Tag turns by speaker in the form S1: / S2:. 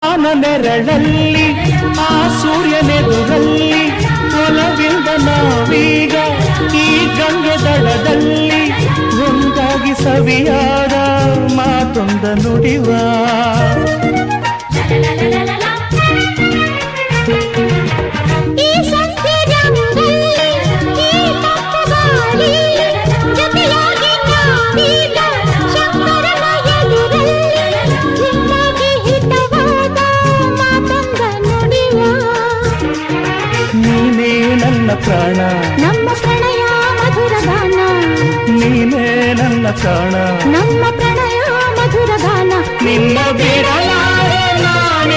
S1: ಅವನ ನೆರಳಲ್ಲಿ ಆ ಸೂರ್ಯನೆದುರಲ್ಲಿ ಒಲವಿಂದ ನಾವೀಗ ಈ ಗಂಗೆ ದಡದಲ್ಲಿ ಒಂದಾಗಿ ಸವಿಯಾದ ಮಾತೊಂದ ನುಡಿವ ನೀನೇ ನನ್ನ ಪ್ರಾಣ
S2: ನಮ್ಮ ಪ್ರಣಯ ಮಧುರ ಗಾನ
S1: ನೀನೇ ನನ್ನ ಪ್ರಾಣ
S2: ನಮ್ಮ ಪ್ರಣಯ ಮಧುರ ಗಾನ
S1: ನಿನ್ನ ಬಿಡಲಾರೆ ನಾನು